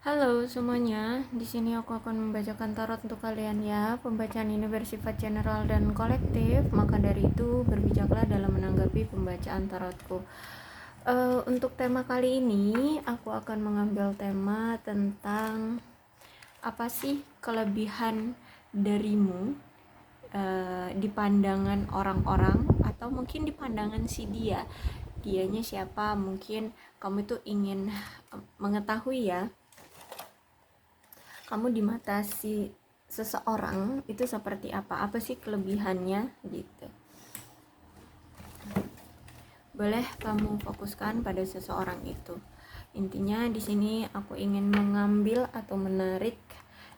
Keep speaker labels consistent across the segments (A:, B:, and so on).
A: Halo semuanya, di sini aku akan membacakan tarot untuk kalian ya. Pembacaan ini bersifat general dan kolektif, maka dari itu berbijaklah dalam menanggapi pembacaan tarotku. Untuk tema kali ini, aku akan mengambil tema tentang apa sih kelebihan darimu di pandangan orang-orang atau mungkin di pandangan si dianya siapa, mungkin kamu itu ingin mengetahui ya, kamu di mata si seseorang itu seperti apa sih kelebihannya gitu. Boleh kamu fokuskan pada seseorang itu. Intinya di sini aku ingin mengambil atau menarik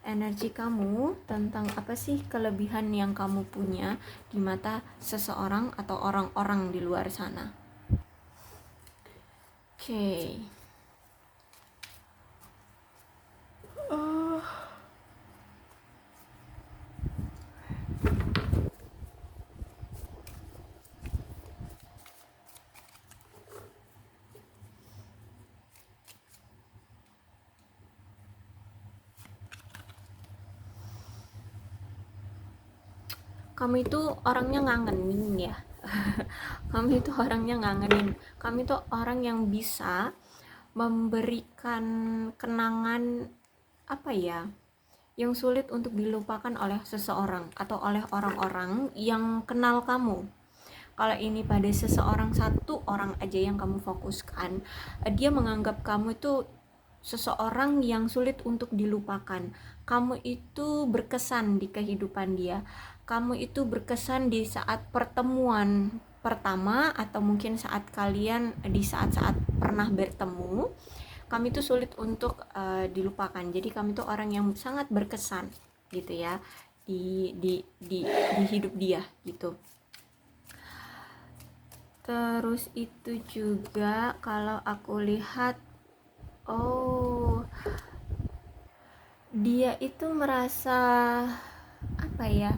A: energi kamu tentang apa sih kelebihan yang kamu punya di mata seseorang atau orang-orang di luar sana. Oke. Kamu itu orangnya ngangenin ya. Kamu itu orangnya ngangenin. Kamu itu orang yang bisa memberikan kenangan apa ya, yang sulit untuk dilupakan oleh seseorang atau oleh orang-orang yang kenal kamu. Kalau ini pada seseorang, satu orang aja yang kamu fokuskan, dia menganggap kamu itu seseorang yang sulit untuk dilupakan. Kamu itu berkesan di kehidupan dia. Kamu itu berkesan di saat pertemuan pertama atau mungkin saat kalian di saat-saat pernah bertemu. Kami itu sulit untuk dilupakan. Jadi kami itu orang yang sangat berkesan gitu ya di hidup dia gitu. Terus itu juga kalau aku lihat, oh, dia itu merasa apa ya,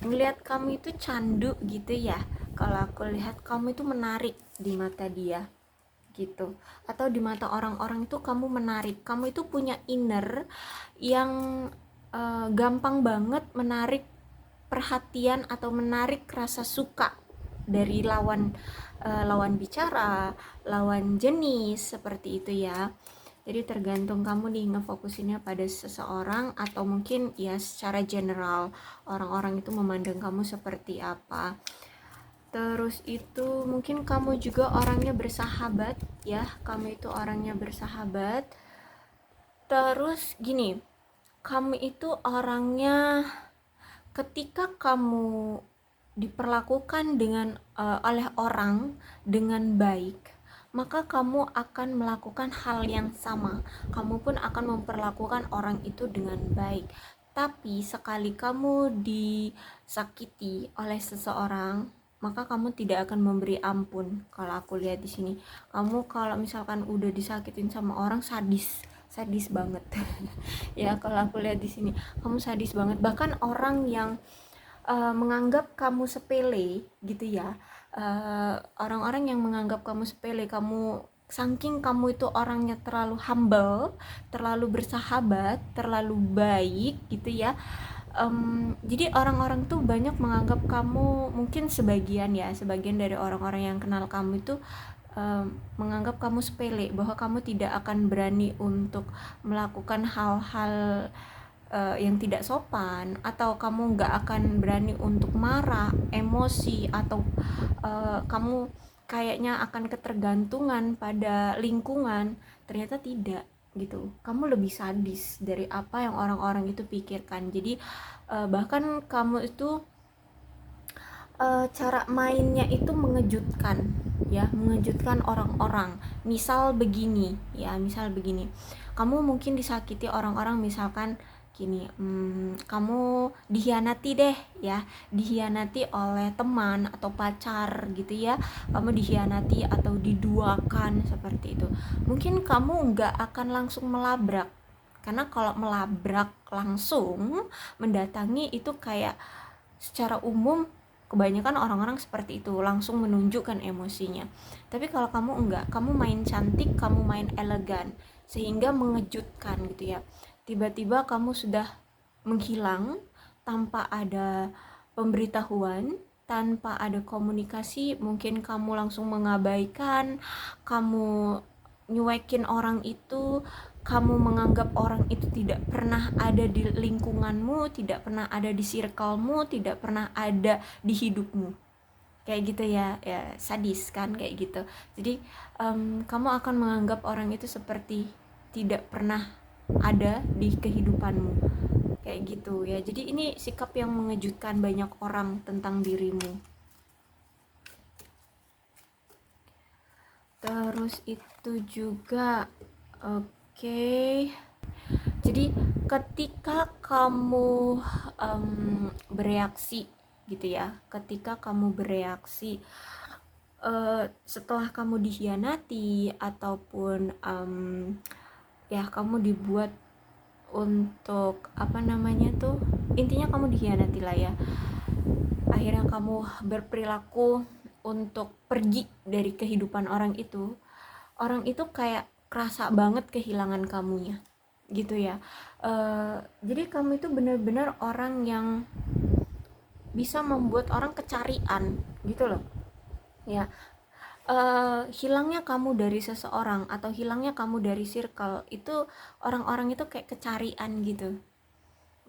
A: ngelihat kamu itu candu gitu ya. Kalau aku lihat kamu itu menarik di mata dia gitu, atau di mata orang-orang itu kamu menarik. Kamu itu punya inner yang gampang banget menarik perhatian atau menarik rasa suka dari lawan bicara, lawan jenis, seperti itu ya. Jadi tergantung kamu nih ngefokusinnya pada seseorang atau mungkin ya secara general orang-orang itu memandang kamu seperti apa. Terus itu mungkin kamu juga orangnya bersahabat ya, kamu itu orangnya bersahabat. Terus gini, kamu itu orangnya ketika kamu diperlakukan dengan oleh orang dengan baik, maka kamu akan melakukan hal yang sama. Kamu pun akan memperlakukan orang itu dengan baik. Tapi sekali kamu disakiti oleh seseorang, maka kamu tidak akan memberi ampun. Kalau aku lihat di sini, kamu kalau misalkan udah disakitin sama orang, sadis banget. Ya, kalau aku lihat di sini, kamu sadis banget. Bahkan orang yang menganggap kamu sepele gitu ya, orang-orang yang menganggap kamu sepele, kamu saking kamu itu orangnya terlalu humble, terlalu bersahabat, terlalu baik gitu ya. Jadi orang-orang tuh banyak menganggap kamu, mungkin sebagian dari orang-orang yang kenal kamu itu menganggap kamu sepele, bahwa kamu tidak akan berani untuk melakukan hal-hal yang tidak sopan, atau kamu nggak akan berani untuk marah, emosi, atau kamu kayaknya akan ketergantungan pada lingkungan. Ternyata tidak gitu, kamu lebih sadis dari apa yang orang-orang itu pikirkan. Jadi bahkan kamu itu cara mainnya itu mengejutkan ya, mengejutkan orang-orang. Misal begini, kamu mungkin disakiti orang-orang, misalkan gini, kamu dihianati deh ya, dihianati oleh teman atau pacar gitu ya, kamu dihianati atau diduakan seperti itu. Mungkin kamu nggak akan langsung melabrak, karena kalau melabrak langsung mendatangi itu kayak secara umum kebanyakan orang-orang seperti itu, langsung menunjukkan emosinya. Tapi kalau kamu enggak, kamu main cantik, kamu main elegan. sehingga mengejutkan gitu ya. Tiba-tiba kamu sudah menghilang tanpa ada pemberitahuan, tanpa ada komunikasi. Mungkin kamu langsung mengabaikan, kamu nyuekin orang itu, kamu menganggap orang itu tidak pernah ada di lingkunganmu, tidak pernah ada di circlemu, tidak pernah ada di hidupmu, kayak gitu ya. Ya sadis kan kayak gitu. Jadi kamu akan menganggap orang itu seperti tidak pernah ada di kehidupanmu, kayak gitu ya. Jadi ini sikap yang mengejutkan banyak orang tentang dirimu. Terus itu juga oke. Jadi ketika kamu bereaksi gitu ya, ketika kamu bereaksi setelah kamu dikhianati ataupun ya kamu dibuat untuk apa namanya tuh, intinya kamu dikhianati lah ya, akhirnya kamu berperilaku untuk pergi dari kehidupan orang itu kayak kerasa banget kehilangan kamunya gitu ya. Jadi kamu itu benar-benar orang yang bisa membuat orang kecarian gitu loh ya. Hilangnya kamu dari seseorang atau hilangnya kamu dari circle itu, orang-orang itu kayak kecarian gitu,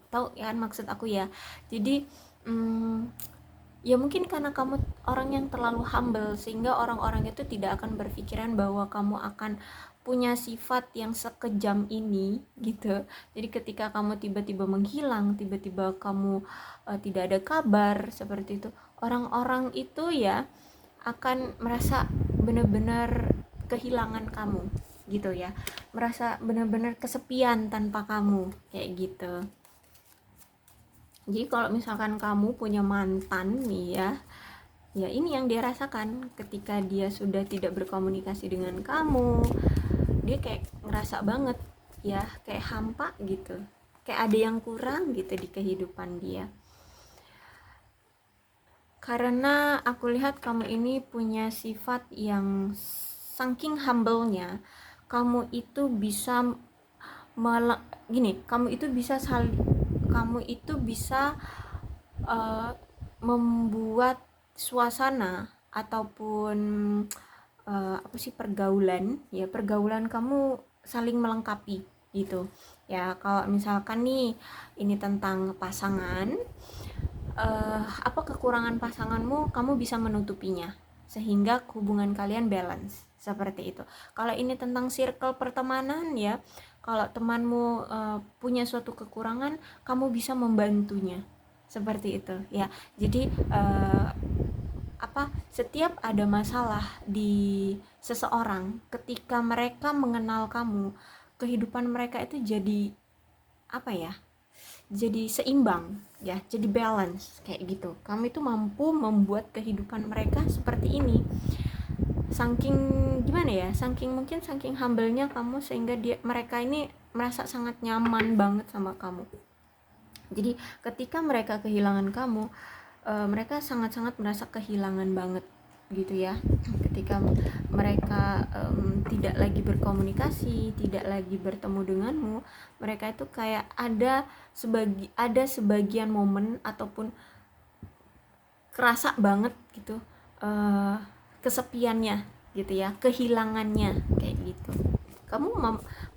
A: tahu ya maksud aku ya. Jadi ya mungkin karena kamu orang yang terlalu humble sehingga orang-orang itu tidak akan berpikiran bahwa kamu akan punya sifat yang sekejam ini gitu. Jadi ketika kamu tiba-tiba menghilang, tiba-tiba kamu tidak ada kabar seperti itu, orang-orang itu ya akan merasa benar-benar kehilangan kamu gitu ya, merasa benar-benar kesepian tanpa kamu kayak gitu. Jadi kalau misalkan kamu punya mantan nih ya ini yang dia rasakan ketika dia sudah tidak berkomunikasi dengan kamu. Dia kayak ngerasa banget ya, kayak hampa gitu, kayak ada yang kurang gitu di kehidupan dia. Karena aku lihat kamu ini punya sifat yang saking humble-nya, kamu itu bisa kamu itu bisa membuat suasana ataupun pergaulan kamu saling melengkapi gitu ya. Kalau misalkan nih ini tentang pasangan, apa kekurangan pasanganmu kamu bisa menutupinya sehingga hubungan kalian balance seperti itu. Kalau ini tentang circle pertemanan ya, kalau temanmu punya suatu kekurangan, kamu bisa membantunya seperti itu ya. Jadi setiap ada masalah di seseorang, ketika mereka mengenal kamu, kehidupan mereka itu jadi jadi seimbang ya, jadi balance kayak gitu. Kamu itu mampu membuat kehidupan mereka seperti ini. Saking saking humble-nya kamu sehingga mereka ini merasa sangat nyaman banget sama kamu. Jadi ketika mereka kehilangan kamu, mereka sangat-sangat merasa kehilangan banget gitu ya. Ketika mereka tidak lagi berkomunikasi, tidak lagi bertemu denganmu, mereka itu kayak ada sebagian momen ataupun kerasa banget gitu kesepiannya gitu ya, kehilangannya kayak gitu. Kamu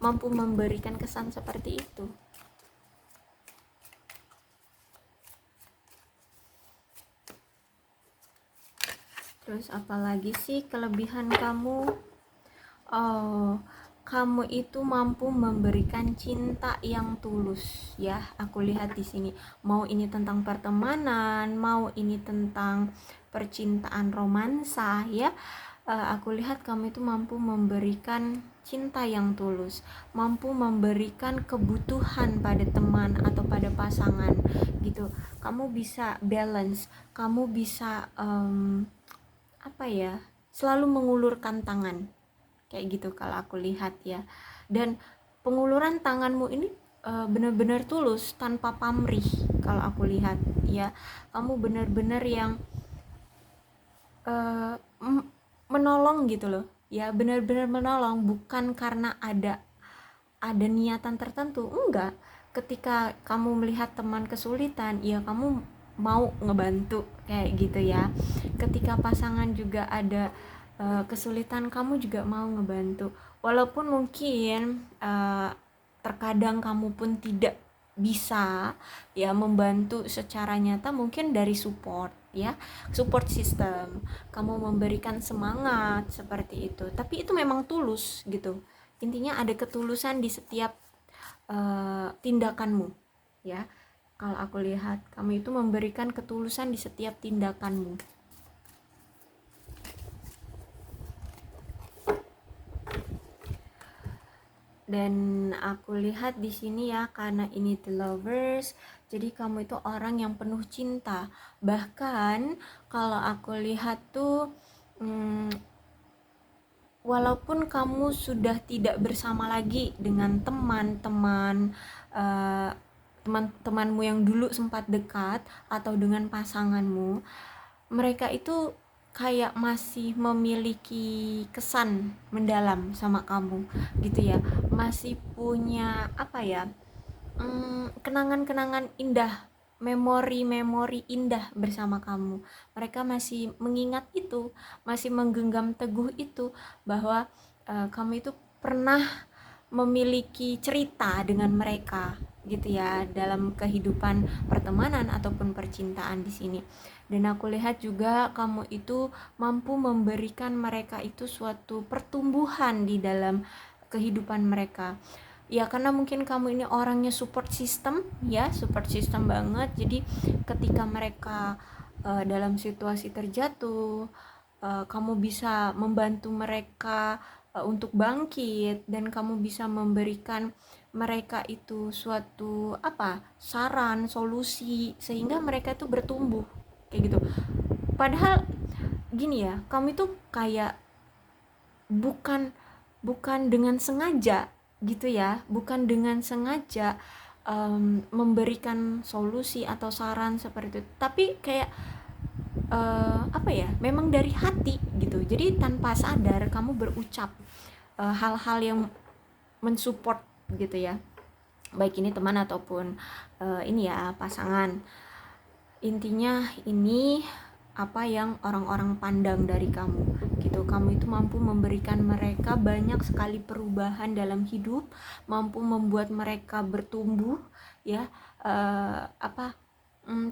A: mampu memberikan kesan seperti itu. Terus apalagi sih kelebihan kamu? Oh, kamu itu mampu memberikan cinta yang tulus ya. Aku lihat di sini. Mau ini tentang pertemanan, mau ini tentang percintaan romansa ya. Aku lihat kamu itu mampu memberikan cinta yang tulus, mampu memberikan kebutuhan pada teman atau pada pasangan gitu. Kamu bisa balance, kamu bisa selalu mengulurkan tangan kayak gitu kalau aku lihat ya. Dan penguluran tanganmu ini benar-benar tulus tanpa pamrih kalau aku lihat ya. Kamu benar-benar yang menolong gitu loh ya, benar-benar menolong bukan karena ada ada niatan tertentu, enggak. Ketika kamu melihat teman kesulitan, ya kamu mau ngebantu kayak gitu ya. Ketika pasangan juga ada kesulitan, kamu juga mau ngebantu. Walaupun mungkin terkadang kamu pun tidak bisa ya membantu secara nyata, mungkin dari support ya, support system, kamu memberikan semangat seperti itu, tapi itu memang tulus gitu. Intinya ada ketulusan di setiap tindakanmu ya. Kalau aku lihat kamu itu memberikan ketulusan di setiap tindakanmu. Dan aku lihat di sini ya, karena ini the lovers, jadi kamu itu orang yang penuh cinta. Bahkan kalau aku lihat tuh walaupun kamu sudah tidak bersama lagi dengan teman-teman teman-temanmu yang dulu sempat dekat atau dengan pasanganmu, mereka itu kayak masih memiliki kesan mendalam sama kamu gitu ya, masih punya apa ya, kenangan-kenangan indah, memori-memori indah bersama kamu. Mereka masih mengingat itu, masih menggenggam teguh itu, bahwa kamu itu pernah memiliki cerita dengan mereka gitu ya, dalam kehidupan pertemanan ataupun percintaan di sini. Dan aku lihat juga kamu itu mampu memberikan mereka itu suatu pertumbuhan di dalam kehidupan mereka ya, karena mungkin kamu ini orangnya support system ya, support system banget. Jadi ketika mereka dalam situasi terjatuh, kamu bisa membantu mereka untuk bangkit, dan kamu bisa memberikan mereka itu suatu apa, saran, solusi, sehingga mereka itu bertumbuh kayak gitu. Padahal gini ya, kamu itu kayak bukan bukan dengan sengaja gitu ya, bukan dengan sengaja memberikan solusi atau saran seperti itu, tapi kayak apa ya, memang dari hati gitu. Jadi tanpa sadar kamu berucap hal-hal yang mensupport gitu ya, baik ini teman ataupun ini ya pasangan. Intinya ini apa yang orang-orang pandang dari kamu gitu. Kamu itu mampu memberikan mereka banyak sekali perubahan dalam hidup, mampu membuat mereka bertumbuh ya,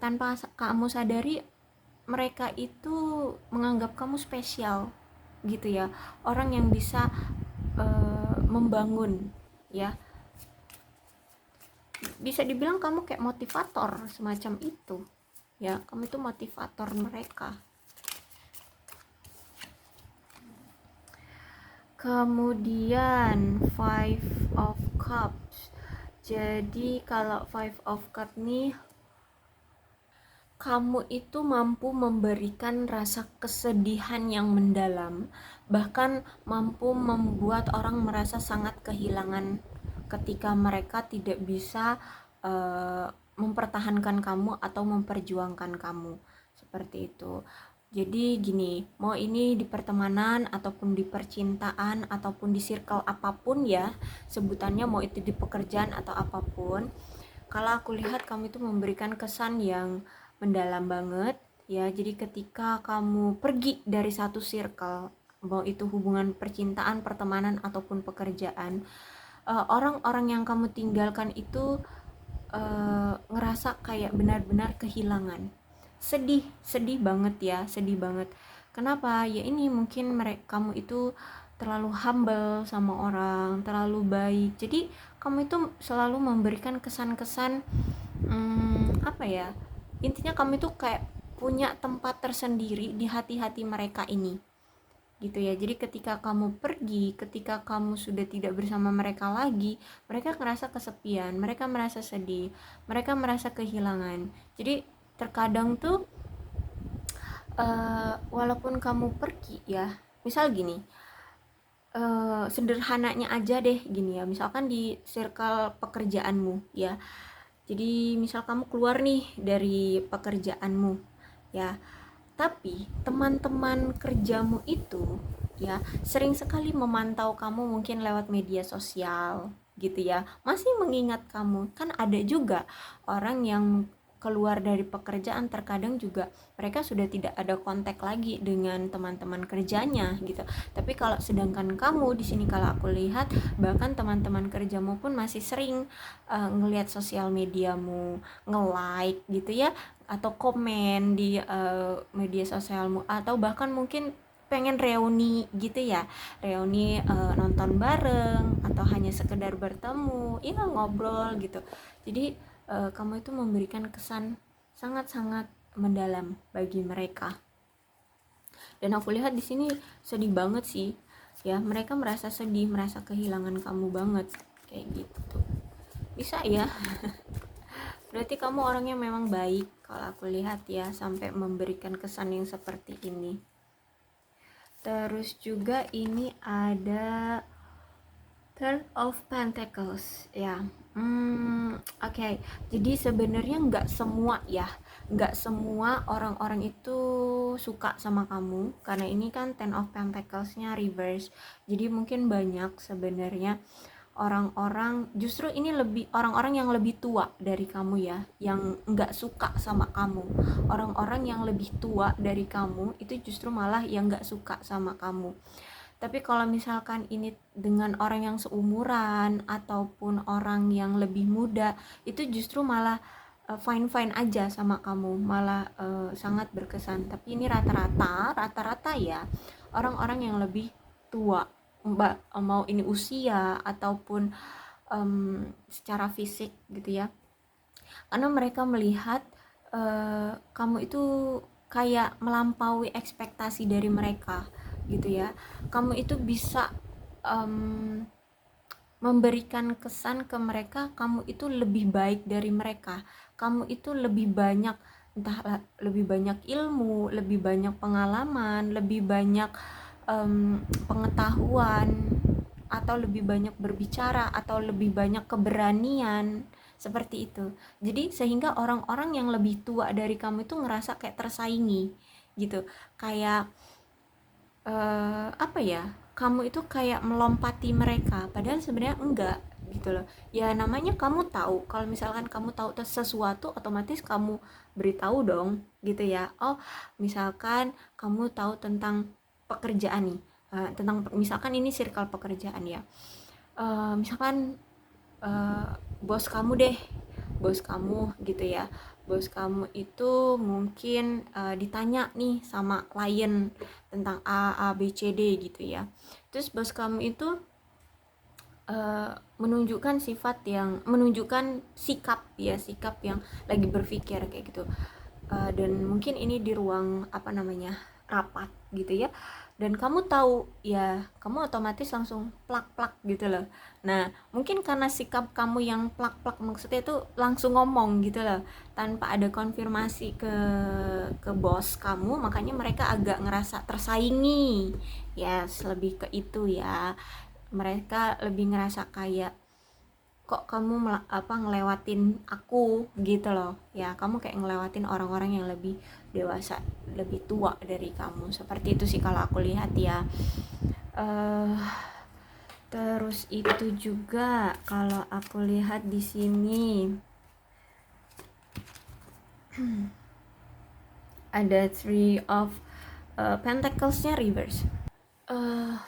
A: tanpa kamu sadari mereka itu menganggap kamu spesial gitu ya, orang yang bisa membangun ya, bisa dibilang kamu kayak motivator semacam itu ya, kamu itu motivator mereka. Kemudian Five of Cups. Jadi kalau Five of Cups nih, kamu itu mampu memberikan rasa kesedihan yang mendalam, bahkan mampu membuat orang merasa sangat kehilangan ketika mereka tidak bisa mempertahankan kamu atau memperjuangkan kamu seperti itu. Jadi gini, mau ini di pertemanan ataupun di percintaan ataupun di circle apapun ya sebutannya, mau itu di pekerjaan atau apapun, kalau aku lihat kamu itu memberikan kesan yang mendalam banget ya. Jadi ketika kamu pergi dari satu circle, mau itu hubungan percintaan, pertemanan ataupun pekerjaan, orang-orang yang kamu tinggalkan itu ngerasa kayak benar-benar kehilangan, sedih banget ya, sedih banget. Kenapa ya, ini mungkin kamu itu terlalu humble sama orang, terlalu baik, jadi kamu itu selalu memberikan kesan-kesan apa ya, intinya kamu itu kayak punya tempat tersendiri di hati-hati mereka ini gitu ya. Jadi ketika kamu pergi, ketika kamu sudah tidak bersama mereka lagi, mereka merasa kesepian, mereka merasa sedih, mereka merasa kehilangan. Jadi terkadang tuh walaupun kamu pergi ya, misal gini, sederhananya aja deh gini ya, misalkan di circle pekerjaanmu ya, jadi misal kamu keluar nih dari pekerjaanmu ya, tapi teman-teman kerjamu itu ya sering sekali memantau kamu mungkin lewat media sosial gitu ya, masih mengingat kamu. Kan ada juga orang yang keluar dari pekerjaan, terkadang juga mereka sudah tidak ada kontak lagi dengan teman-teman kerjanya gitu. Tapi kalau sedangkan kamu di sini, kalau aku lihat, bahkan teman-teman kerjamu pun masih sering ngelihat sosial mediamu, nge-like gitu ya, atau komen di media sosialmu, atau bahkan mungkin pengen reuni gitu ya, reuni nonton bareng atau hanya sekedar bertemu ya, ngobrol gitu. Jadi kamu itu memberikan kesan sangat-sangat mendalam bagi mereka. Dan aku lihat di sini sedih banget sih ya, mereka merasa sedih, merasa kehilangan kamu banget kayak gitu. Bisa ya. Berarti kamu orangnya memang baik kalau aku lihat ya, sampai memberikan kesan yang seperti ini. Terus juga ini ada Turn of Pentacles ya. Oke. Jadi sebenarnya nggak semua orang-orang itu suka sama kamu, karena ini kan Ten of Pentacles-nya reverse. Jadi mungkin banyak sebenarnya orang-orang, justru ini lebih orang-orang yang lebih tua dari kamu ya, yang nggak suka sama kamu. Orang-orang yang lebih tua dari kamu itu justru malah yang nggak suka sama kamu. Tapi kalau misalkan ini dengan orang yang seumuran ataupun orang yang lebih muda, itu justru malah fine-fine aja sama kamu, malah sangat berkesan. Tapi ini rata-rata ya, orang-orang yang lebih tua, mau ini usia ataupun secara fisik gitu ya. Karena mereka melihat kamu itu kayak melampaui ekspektasi dari mereka gitu ya. Kamu itu bisa memberikan kesan ke mereka, kamu itu lebih baik dari mereka, kamu itu lebih banyak, entahlah lebih banyak ilmu, lebih banyak pengalaman, lebih banyak pengetahuan, atau lebih banyak berbicara, atau lebih banyak keberanian, seperti itu. Jadi sehingga orang-orang yang lebih tua dari kamu itu ngerasa kayak tersaingi gitu, kayak apa ya, kamu itu kayak melompati mereka, padahal sebenarnya enggak gitu loh. Ya namanya kamu tahu, kalau misalkan kamu tahu sesuatu, otomatis kamu beritahu dong gitu ya. Oh, misalkan kamu tahu tentang pekerjaan nih, tentang misalkan ini circle pekerjaan ya. Misalkan uh, bos kamu deh, bos kamu gitu ya, bos kamu itu mungkin ditanya nih sama klien tentang A B C D gitu ya. Terus bos kamu itu menunjukkan sikap ya, sikap yang lagi berpikir kayak gitu. Dan mungkin ini di ruang apa namanya, rapat gitu ya, dan kamu tahu ya, kamu otomatis langsung plak-plak gitu loh. Nah mungkin karena sikap kamu yang plak-plak, maksudnya itu langsung ngomong gitu loh, tanpa ada konfirmasi ke bos kamu, makanya mereka agak ngerasa tersaingi ya, lebih ke itu ya. Mereka lebih ngerasa kayak, kok kamu ngelewatin aku gitu loh ya, kamu kayak ngelewatin orang-orang yang lebih dewasa, lebih tua dari kamu, seperti itu sih kalau aku lihat ya. uh, Terus itu juga kalau aku lihat di sini ada Three of Pentacles-nya reverse.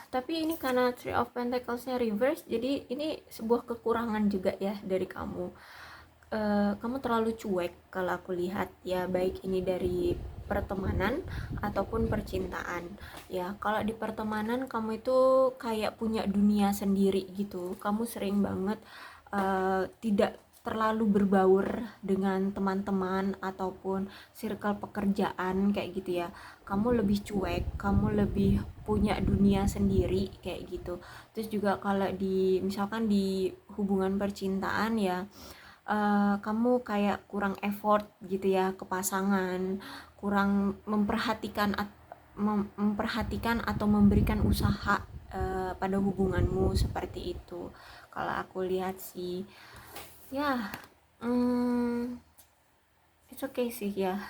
A: Tapi ini karena Three of Pentacles-nya reverse, jadi ini sebuah kekurangan juga ya dari kamu. Kamu terlalu cuek kalau aku lihat ya, baik ini dari pertemanan ataupun percintaan ya. Kalau di pertemanan kamu itu kayak punya dunia sendiri gitu, kamu sering banget tidak terlalu berbaur dengan teman-teman ataupun circle pekerjaan kayak gitu ya. Kamu lebih cuek, kamu lebih punya dunia sendiri kayak gitu. Terus juga kalau di misalkan di hubungan percintaan ya, kamu kayak kurang effort gitu ya ke pasangan, kurang memperhatikan atau memberikan usaha pada hubunganmu, seperti itu kalau aku lihat sih ya. It's okay sih ya.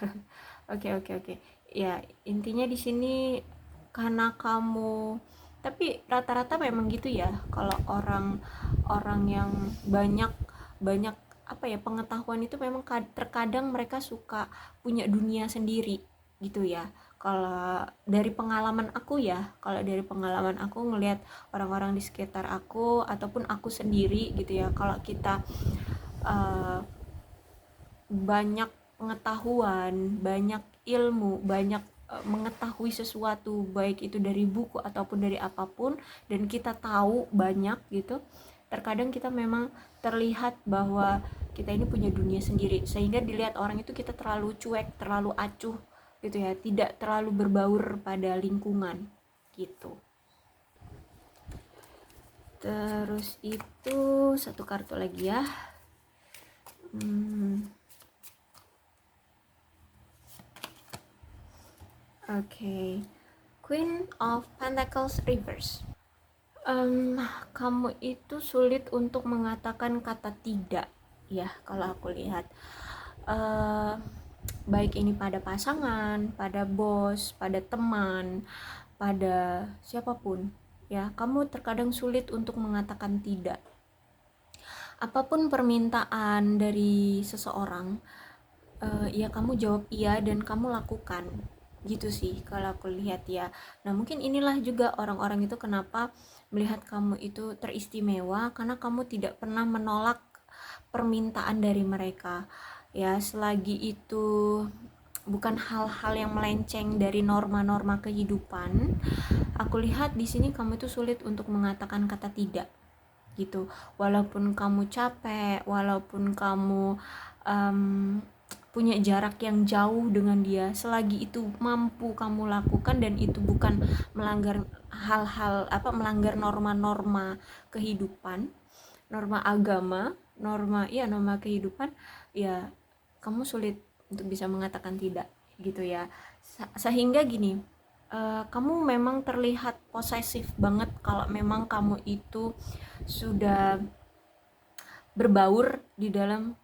A: Oke, oke, oke. Ya intinya di sini karena kamu Tapi rata-rata memang gitu ya, kalau orang yang banyak banyak apa ya, pengetahuan itu memang terkadang mereka suka punya dunia sendiri gitu ya. Kalau dari pengalaman aku ya, kalau dari pengalaman aku ngelihat orang-orang di sekitar aku ataupun aku sendiri gitu ya, kalau kita uh, banyak pengetahuan, banyak ilmu, banyak mengetahui sesuatu, baik itu dari buku ataupun dari apapun, dan kita tahu banyak gitu, terkadang kita memang terlihat bahwa kita ini punya dunia sendiri, sehingga dilihat orang itu kita terlalu cuek, terlalu acuh gitu ya, tidak terlalu berbaur pada lingkungan gitu. Terus itu satu kartu lagi ya. Oke, Queen of Pentacles reverse. Kamu itu sulit untuk mengatakan kata tidak ya, kalau aku lihat. Baik ini pada pasangan, pada bos, pada teman, pada siapapun ya, kamu terkadang sulit untuk mengatakan tidak. Apapun permintaan dari seseorang, ya kamu jawab iya dan kamu lakukan gitu sih kalau aku lihat ya. Nah mungkin inilah juga orang-orang itu kenapa melihat kamu itu teristimewa, karena kamu tidak pernah menolak permintaan dari mereka ya, selagi itu bukan hal-hal yang melenceng dari norma-norma kehidupan. Aku lihat di sini kamu itu sulit untuk mengatakan kata tidak gitu, walaupun kamu capek, walaupun kamu punya jarak yang jauh dengan dia, selagi itu mampu kamu lakukan dan itu bukan melanggar hal-hal melanggar norma-norma kehidupan, norma agama, norma kehidupan ya, kamu sulit untuk bisa mengatakan tidak gitu ya. Sehingga gini, kamu memang terlihat posesif banget kalau memang kamu itu sudah berbaur di dalam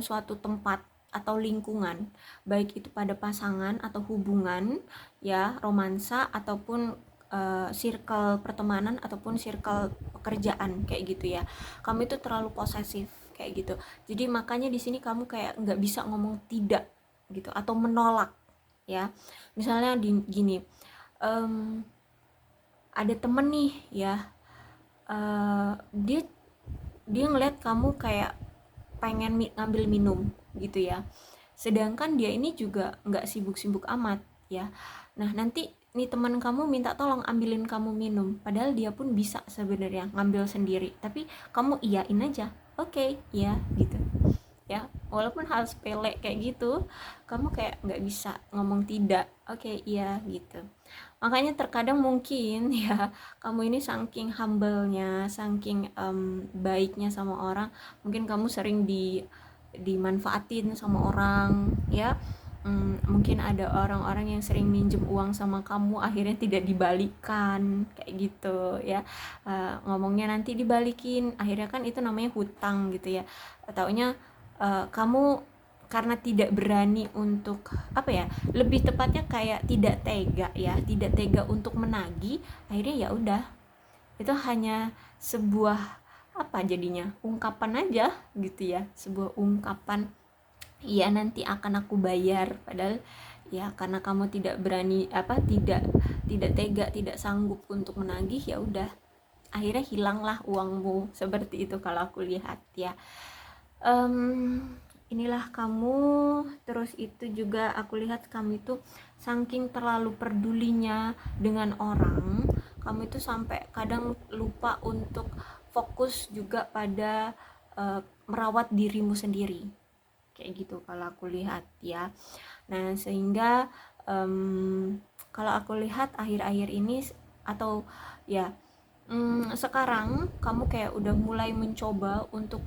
A: suatu tempat atau lingkungan, baik itu pada pasangan atau hubungan ya, romansa ataupun circle pertemanan ataupun circle pekerjaan kayak gitu ya. Kamu itu terlalu posesif kayak gitu. Jadi makanya di sini kamu kayak nggak bisa ngomong tidak gitu atau menolak ya. Misalnya gini, ada temen nih ya, dia dia ngeliat kamu kayak pengen ngambil minum gitu ya, sedangkan dia ini juga nggak sibuk-sibuk amat ya. Nah nanti nih teman kamu minta tolong ambilin kamu minum, padahal dia pun bisa sebenarnya ngambil sendiri, tapi kamu iyain aja, oke, ya gitu ya, walaupun hal sepele kayak gitu, kamu kayak nggak bisa ngomong tidak, oke, iya gitu. Makanya terkadang mungkin ya, kamu ini saking humble-nya, saking baiknya sama orang, mungkin kamu sering dimanfaatin sama orang ya. Mungkin ada orang-orang yang sering minjem uang sama kamu, akhirnya tidak dibalikan kayak gitu ya. Ngomongnya nanti dibalikin, akhirnya kan itu namanya hutang gitu ya. Taunya kamu karena tidak berani untuk apa ya, lebih tepatnya kayak tidak tega ya, tidak tega untuk menagih, akhirnya ya udah, itu hanya sebuah apa jadinya, ungkapan aja gitu ya, sebuah ungkapan, iya nanti akan aku bayar, padahal ya karena kamu tidak berani tidak tega, tidak sanggup untuk menagih, ya udah akhirnya hilanglah uangmu, seperti itu kalau aku lihat ya. Inilah kamu. Terus itu juga aku lihat kamu itu saking terlalu pedulinya dengan orang, kamu itu sampai kadang lupa untuk fokus juga pada merawat dirimu sendiri kayak gitu kalau aku lihat ya. Nah sehingga kalau aku lihat akhir-akhir ini atau ya sekarang kamu kayak udah mulai mencoba untuk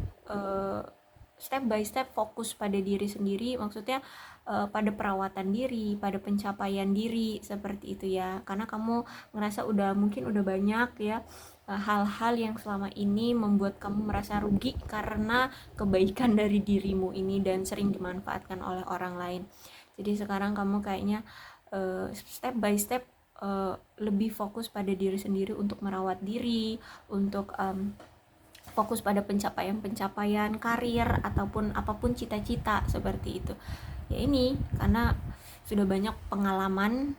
A: step by step fokus pada diri sendiri, maksudnya pada perawatan diri, pada pencapaian diri seperti itu ya, karena kamu ngerasa mungkin udah banyak ya hal-hal yang selama ini membuat kamu merasa rugi karena kebaikan dari dirimu ini dan sering dimanfaatkan oleh orang lain. Jadi sekarang kamu kayaknya step by step lebih fokus pada diri sendiri untuk merawat diri, untuk fokus pada pencapaian karir ataupun apapun cita-cita seperti itu. Ya ini karena sudah banyak pengalaman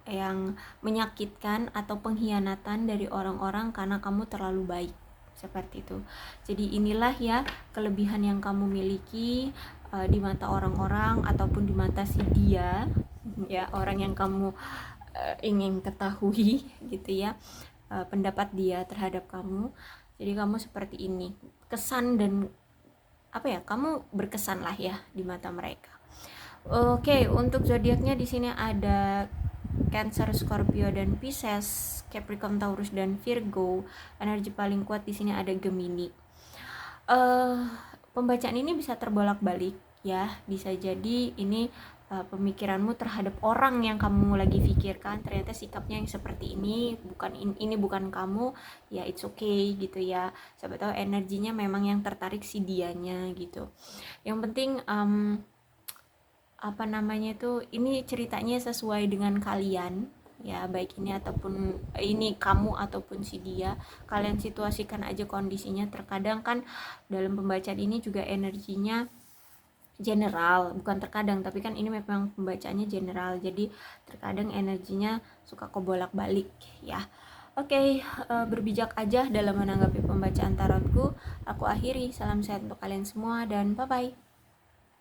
A: yang menyakitkan atau pengkhianatan dari orang-orang karena kamu terlalu baik, seperti itu. Jadi inilah ya kelebihan yang kamu miliki di mata orang-orang ataupun di mata si dia, ya orang yang kamu ingin ketahui gitu ya, pendapat dia terhadap kamu. Jadi kamu seperti ini, kesan dan apa ya, kamu berkesan lah ya di mata mereka. Oke, untuk zodiaknya di sini ada Cancer, Scorpio dan Pisces, Capricorn, Taurus dan Virgo. Energi paling kuat di sini ada Gemini. Pembacaan ini bisa terbolak-balik ya, bisa jadi ini pemikiranmu terhadap orang yang kamu lagi pikirkan ternyata sikapnya yang seperti ini, bukan kamu, ya it's okay gitu ya. Siapa tahu energinya memang yang tertarik si dianya gitu. Yang penting apa namanya itu, ini ceritanya sesuai dengan kalian ya, baik ini ataupun ini kamu ataupun si dia, kalian situasikan aja kondisinya. Terkadang kan dalam pembacaan ini juga energinya general, bukan terkadang tapi kan ini memang pembacaannya general, jadi terkadang energinya suka kebolak-balik ya. Oke, berbijak aja dalam menanggapi pembacaan tarotku. Aku akhiri, salam sehat untuk kalian semua dan bye bye.